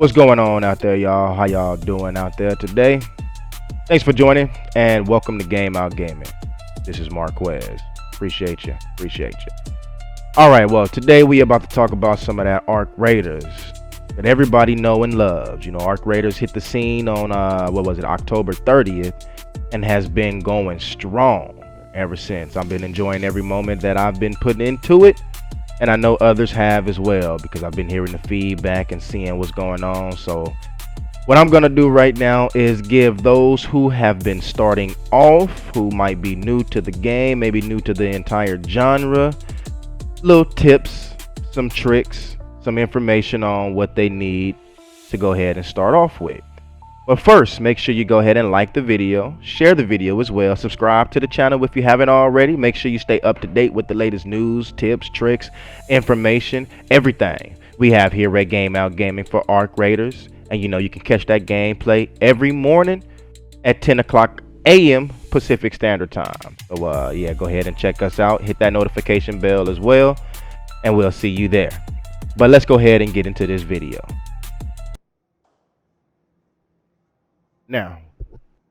What's going on out there, y'all? How y'all doing out there today? Thanks for joining and welcome to Game Out Gaming. This is Marquez. Appreciate you. All right, well, today we about to talk about some of that Arc Raiders that everybody know and loves. You know, Arc Raiders hit the scene on October 30th, and has been going strong ever since. I've been enjoying every moment that I've been putting into it, and I know others have as well because I've been hearing the feedback and seeing what's going on. So what I'm gonna do right now is give those who have been starting off, who might be new to the game, maybe new to the entire genre, little tips, some tricks, some information on what they need to go ahead and start off with. But first, make sure you go ahead and like the video, share the video as well, subscribe to the channel if you haven't already. Make sure you stay up to date with the latest news, tips, tricks, information, everything we have here at Game Out Gaming for Arc Raiders. And you know, you can catch that gameplay every morning at 10 o'clock a.m. Pacific Standard Time. So yeah, go ahead and check us out. Hit that notification bell as well, and we'll see you there. But let's go ahead and get into this video. Now,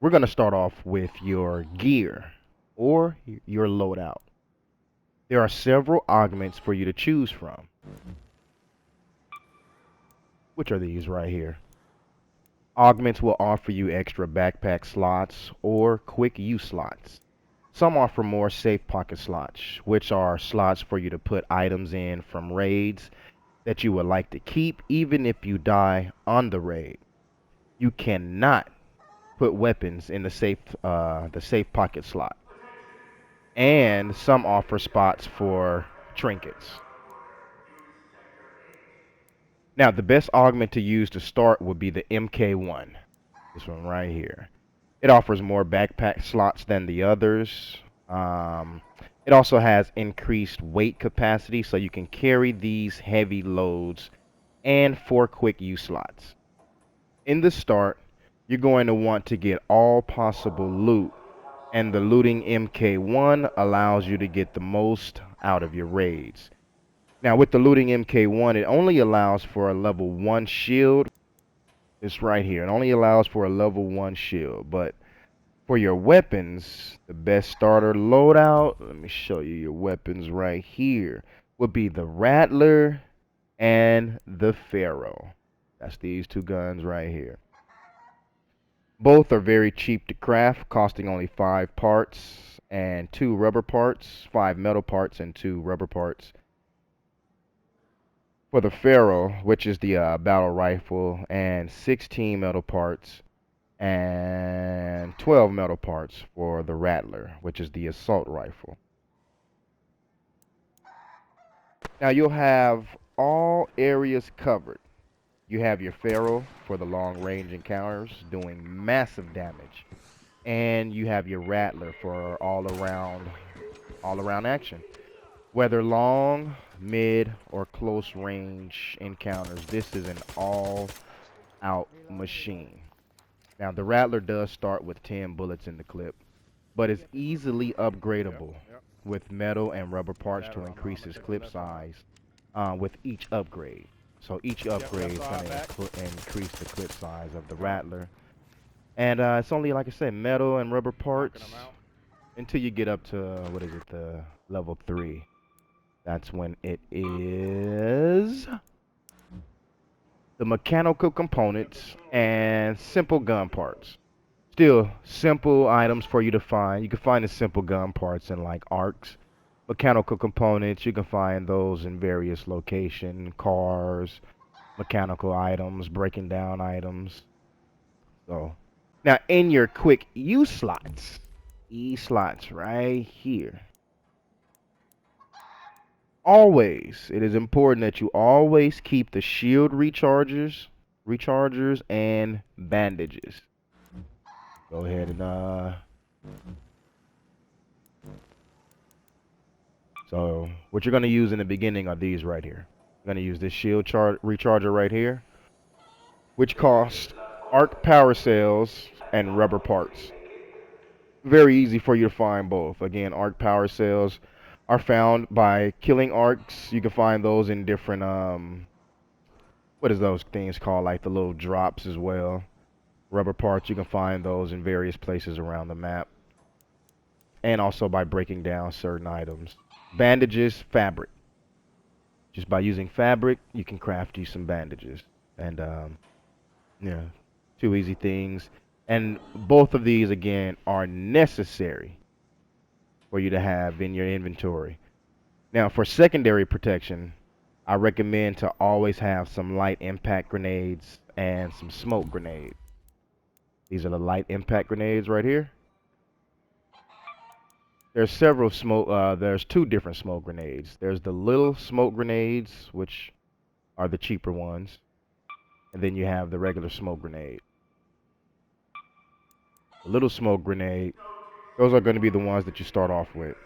we're going to start off with your gear or your loadout. There are several augments for you to choose from, which are these right here. Augments will offer you extra backpack slots or quick use slots. Some offer more safe pocket slots, which are slots for you to put items in from raids that you would like to keep even if you die on the raid. You cannot put weapons in the safe pocket slot. And some offer spots for trinkets. Now, the best augment to use to start would be the MK1. This one right here. It offers more backpack slots than the others. It also has increased weight capacity, so you can carry these heavy loads, and 4 quick use slots. In the start, you're going to want to get all possible loot, and the looting MK1 allows you to get the most out of your raids. Now, with the looting MK1, it only allows for a level 1 shield. It's right here. It only allows for a level 1 shield. But for your weapons, the best starter loadout, let me show you your weapons right here, would be the Rattler and the Pharaoh. That's these two guns right here. Both are very cheap to craft, costing only 5 parts and 2 rubber parts, 5 metal parts and 2 rubber parts. For the Pharaoh, which is the battle rifle, and 16 metal parts and 12 metal parts for the Rattler, which is the assault rifle. Now you'll have all areas covered. You have your Pharaoh for the long range encounters doing massive damage, and you have your Rattler for all around action. Whether long, mid, or close range encounters, this is an all-out machine. Now, the Rattler does start with 10 bullets in the clip, but is easily upgradable with metal and rubber parts to increase its clip size with each upgrade. So each upgrade is going to increase the clip size of the Rattler. And it's only, like I said, metal and rubber parts until you get up to, the level 3. That's when it is the mechanical components and simple gun parts. Still, simple items for you to find. You can find the simple gun parts in like arcs. Mechanical components, you can find those in various locations. Cars, mechanical items, breaking down items. So, now in your quick use slots, E-slots right here. Always, it is important that you always keep the shield rechargers and bandages. Go ahead and so what you're going to use in the beginning are these right here. You're going to use this shield recharger right here, which costs arc power cells and rubber parts. Very easy for you to find both. Again, arc power cells are found by killing arcs. You can find those in different what is those things called, like the little drops as well. Rubber parts, you can find those in various places around the map, and also by breaking down certain items. Bandages, fabric. Just by using fabric, you can craft you some bandages. And yeah, two easy things. And both of these again are necessary for you to have in your inventory. Now, for secondary protection, I recommend to always have some light impact grenades and some smoke grenades. These are the light impact grenades right here. There's several smoke. There's two different smoke grenades. There's the little smoke grenades, which are the cheaper ones, and then you have the regular smoke grenade. The little smoke grenade, those are going to be the ones that you start off with.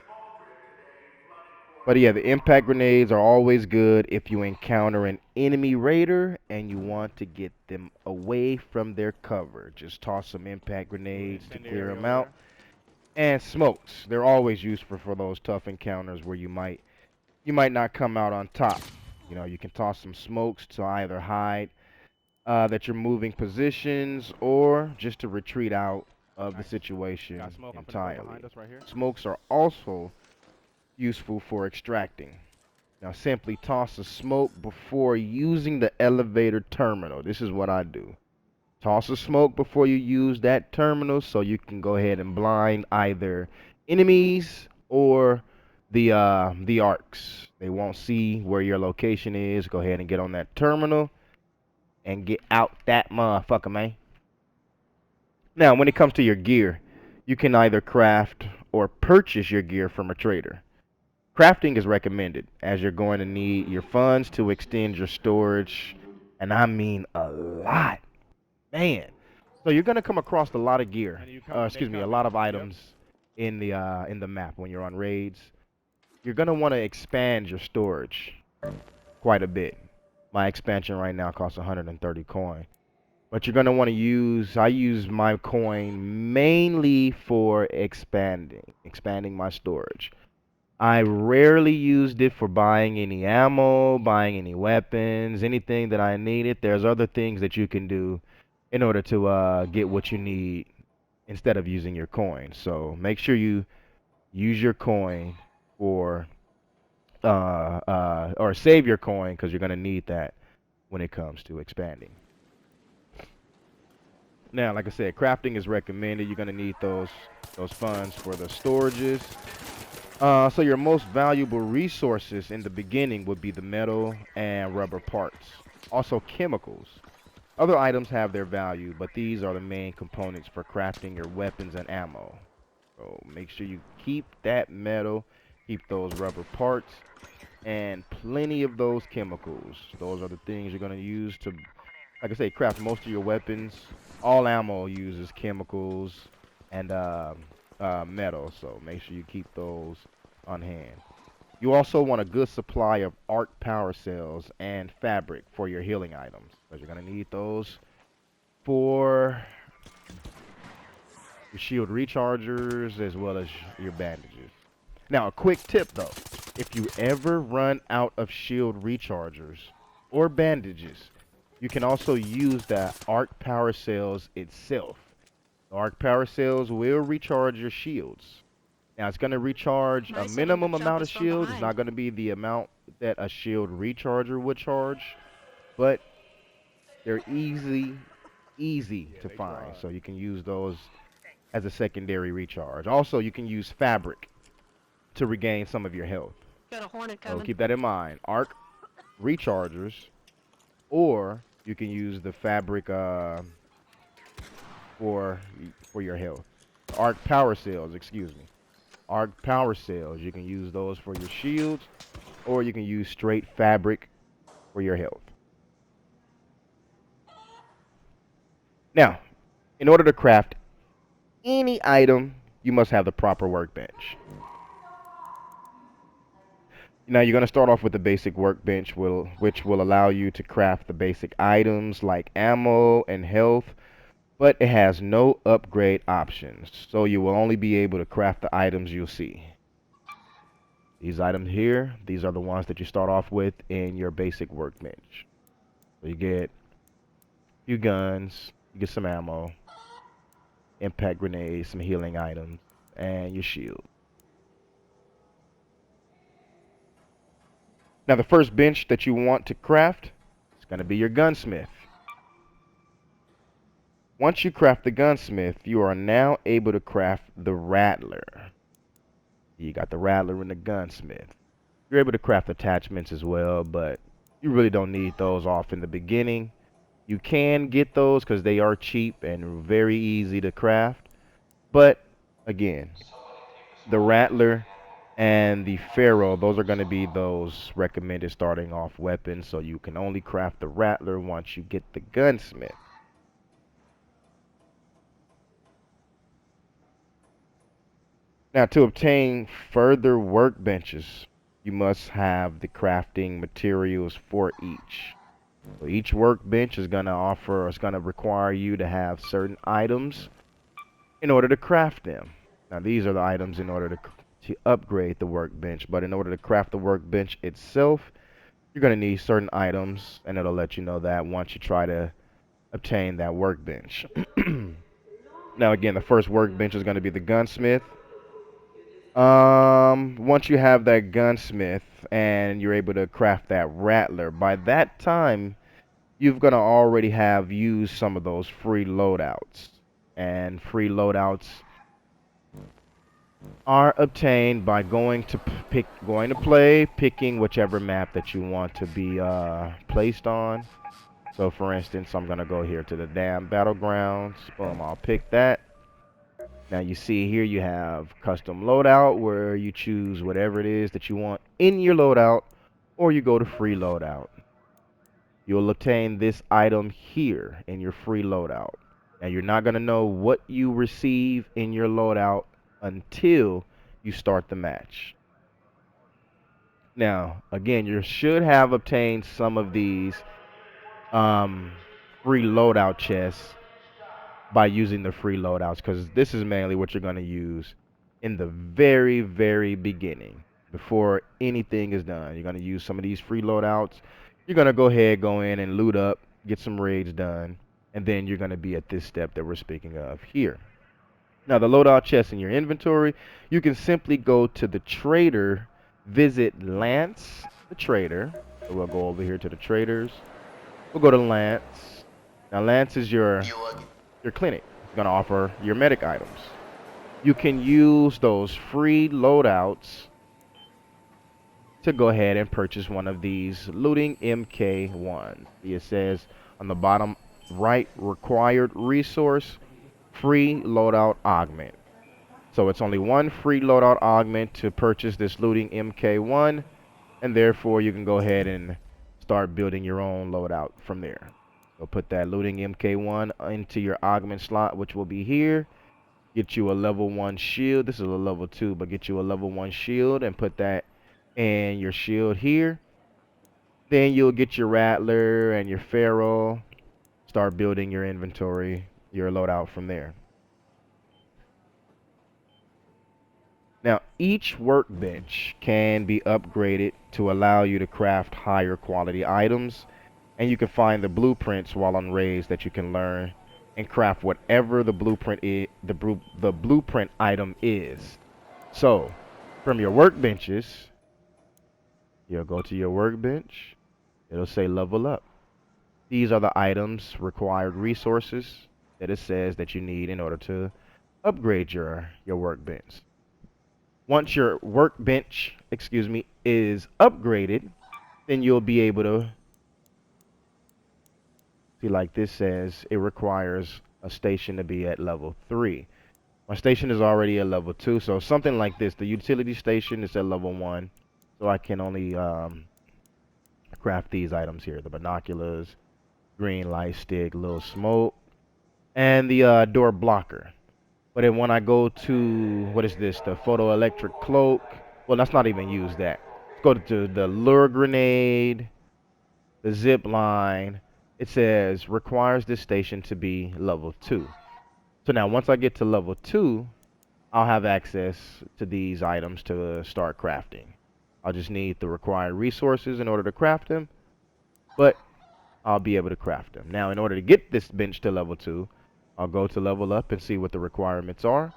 But yeah, the impact grenades are always good if you encounter an enemy raider and you want to get them away from their cover. Just toss some impact grenades to clear them out. And smokes, they're always useful for those tough encounters where you might not come out on top. You know, you can toss some smokes to either hide that you're moving positions or just to retreat out of the situation entirely. Smokes are also useful for extracting. Now simply toss a smoke before using the elevator terminal. This is what I do. Toss a smoke before you use that terminal so you can go ahead and blind either enemies or the arcs. They won't see where your location is. Go ahead and get on that terminal and get out that motherfucker, man. Now, when it comes to your gear, you can either craft or purchase your gear from a trader. Crafting is recommended as you're going to need your funds to extend your storage, and I mean a lot, man. So you're gonna come across a lot of gear, excuse me, a lot of items in the map when you're on raids. You're gonna want to expand your storage quite a bit. My expansion right now costs 130 coin. But you're gonna want to I use my coin mainly for expanding my storage. I rarely used it for buying any ammo, buying any weapons, anything that I needed. There's other things that you can do in order to get what you need instead of using your coin. So make sure you use your coin for or save your coin because you're gonna need that when it comes to expanding. Now, like I said, crafting is recommended. You're gonna need those funds for the storages. So your most valuable resources in the beginning would be the metal and rubber parts. Also chemicals. Other items have their value, but these are the main components for crafting your weapons and ammo. So make sure you keep that metal, keep those rubber parts, and plenty of those chemicals. Those are the things you're going to use to, like I say, craft most of your weapons. All ammo uses chemicals and metal, so make sure you keep those on hand. You also want a good supply of arc power cells and fabric for your healing items, because you're going to need those for your shield rechargers as well as your bandages. Now, a quick tip though, if you ever run out of shield rechargers or bandages, you can also use the arc power cells itself. The arc power cells will recharge your shields. Now, it's going to recharge a minimum amount of shields. It's not going to be the amount that a shield recharger would charge, but they're easy to find. So you can use those as a secondary recharge. Also, you can use fabric to regain some of your health. Got a hornet So coming. keep that in mind. Arc rechargers, or you can use the fabric for for your health. Arc power cells, excuse me. Arc power cells. You can use those for your shields, or you can use straight fabric for your health. Now, in order to craft any item, you must have the proper workbench. Now you're going to start off with the basic workbench, which will allow you to craft the basic items like ammo and health, but it has no upgrade options, so you will only be able to craft the items you'll see. These items here, these are the ones that you start off with in your basic workbench. So you get a few guns, you get some ammo, impact grenades, some healing items, and your shield. Now the first bench that you want to craft is going to be your gunsmith. Once you craft the gunsmith, you are now able to craft the rattler. You got the rattler and the gunsmith. You're able to craft attachments as well, but you really don't need those off in the beginning. You can get those because they are cheap and very easy to craft. But again, the rattler and the Pharaoh, those are going to be those recommended starting off weapons. So you can only craft the rattler once you get the gunsmith. Now, to obtain further workbenches, you must have the crafting materials for each. So each workbench is going to offer, it's going to require you to have certain items in order to craft them. Now, these are the items in order to upgrade the workbench, but in order to craft the workbench itself, you're going to need certain items, and it'll let you know that once you try to obtain that workbench. Now, again, the first workbench is going to be the gunsmith. Once you have that gunsmith and you're able to craft that rattler, by that time, you're gonna already have used some of those free loadouts. And free loadouts are obtained by going to play, picking whichever map that you want to be placed on. So for instance, I'm gonna go here to the damn battlegrounds. Boom, I'll pick that. Now you see here you have custom loadout where you choose whatever it is that you want in your loadout, or you go to free loadout. You'll obtain this item here in your free loadout. Now you're not going to know what you receive in your loadout until you start the match. Now, again, you should have obtained some of these free loadout chests by using the free loadouts, because this is mainly what you're going to use in the very, very beginning before anything is done. You're going to use some of these free loadouts. You're going to go in and loot up, get some raids done, and then you're going to be at this step that we're speaking of here. Now, the loadout chest in your inventory, you can simply go to the trader, visit Lance, the trader. So we'll go over here to the traders. We'll go to Lance. Now, Lance is your clinic. It's going to offer your medic items. You can use those free loadouts to go ahead and purchase one of these looting MK1s. It says on the bottom right, required resource, free loadout augment. So it's only one free loadout augment to purchase this looting MK1, and therefore you can go ahead and start building your own loadout from there. So put that looting MK1 into your augment slot, which will be here. Get you a level 1 shield. This is a level 2, but get you a level 1 shield and put that in your shield here. Then you'll get your Rattler and your Pharaoh. Start building your inventory, your loadout from there. Now, each workbench can be upgraded to allow you to craft higher quality items, and you can find the blueprints while on raids that you can learn and craft whatever the blueprint is, the blueprint item is. So, from your workbenches, you'll go to your workbench. It'll say level up. These are the items, required resources that it says that you need in order to upgrade your workbench. Once your workbench, is upgraded, then you'll be able to see, like this says, it requires a station to be at level 3. My station is already at level 2, so something like this. The utility station is at level 1, so I can only craft these items here. The binoculars, green light stick, little smoke, and the door blocker. But then when I go to, what is this, the photoelectric cloak, well, let's not even use that. Let's go to the lure grenade, the zip line. It says requires this station to be level 2. So now once I get to level 2, I'll have access to these items to start crafting. I'll just need the required resources in order to craft them. But I'll be able to craft them. Now, in order to get this bench to level 2, I'll go to level up and see what the requirements are.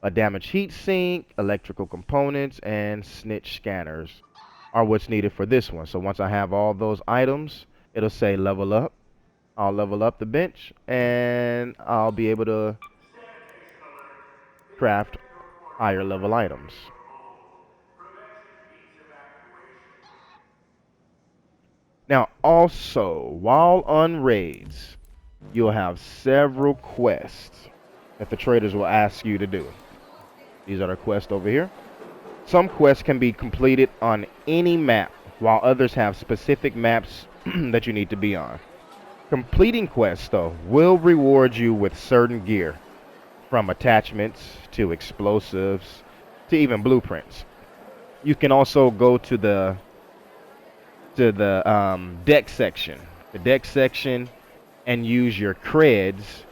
A damaged heat sink, electrical components, and snitch scanners are what's needed for this one. So once I have all those items, it'll say level up. I'll level up the bench, and I'll be able to craft higher level items. Now, also, while on raids, you'll have several quests that the traders will ask you to do. These are the quests over here. Some quests can be completed on any map, while others have specific maps that you need to be on. Completing quests, though, will reward you with certain gear, from attachments to explosives to even blueprints. You can also go to the deck section. The deck section and use your creds.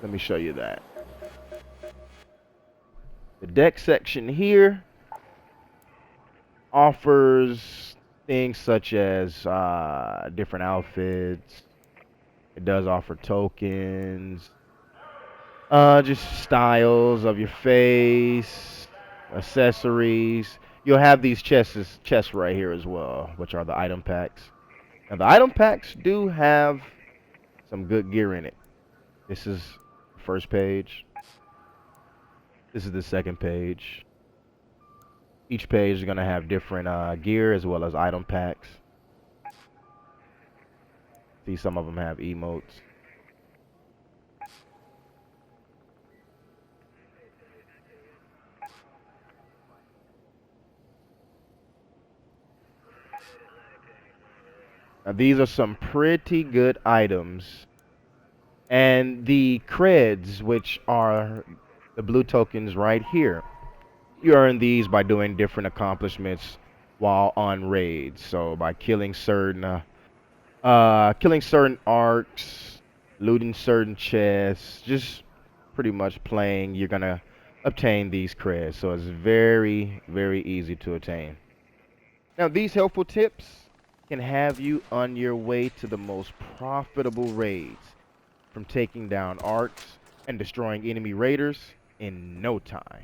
Let me show you that. The deck section here offers things such as different outfits. It does offer tokens, just styles of your face, accessories. You'll have these chests right here as well, which are the item packs. Now the item packs do have some good gear in it. This is the first page. This is the second page. Each page is going to have different gear as well as item packs. See, some of them have emotes. Now, these are some pretty good items. And the creds, which are the blue tokens right here, you earn these by doing different accomplishments while on raids. So by killing certain arcs, looting certain chests, just pretty much playing, you're gonna obtain these creds. So it's very, very easy to attain. Now these helpful tips can have you on your way to the most profitable raids, from taking down arcs and destroying enemy raiders in no time.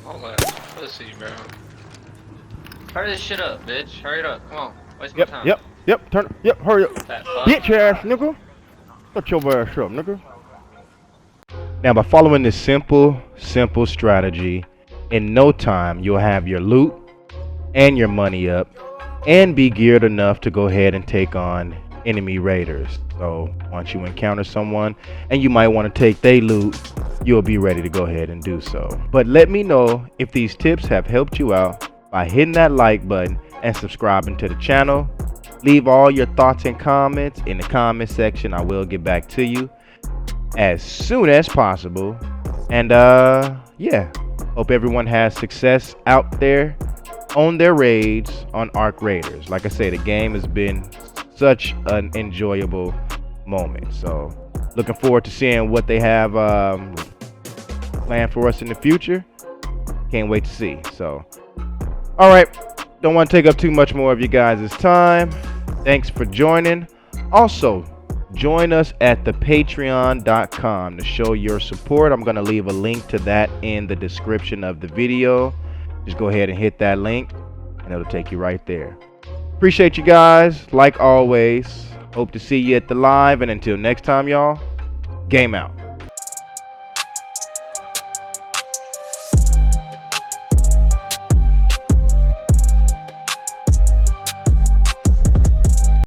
All that pussy, bro. Hurry this shit up, bitch. Hurry it up. Come on. Waste my Yep, time. yep, turn, yep, hurry up. Fat fuck. Bitch ass nigga. Shut your ass up, nigga. Now, by following this simple strategy, in no time you'll have your loot and your money up and be geared enough to go ahead and take on enemy raiders. So once you encounter someone and you might want to take their loot, you'll be ready to go ahead and do so. But let me know if these tips have helped you out by hitting that like button and subscribing to the channel. Leave all your thoughts and comments in the comment section. I will get back to you as soon as possible. And yeah, hope everyone has success out there on their raids on Arc Raiders. Like I say, the game has been such an enjoyable moment. So looking forward to seeing what they have planned for us in the future. Can't wait to see. So all right, don't want to take up too much more of you guys' time. Thanks for joining. Also, join us at the patreon.com to show your support. I'm going to leave a link to that in the description of the video. Just go ahead and hit that link and it'll take you right there. Appreciate you guys. Like always, hope to see you at the live. And until next time, y'all, game out.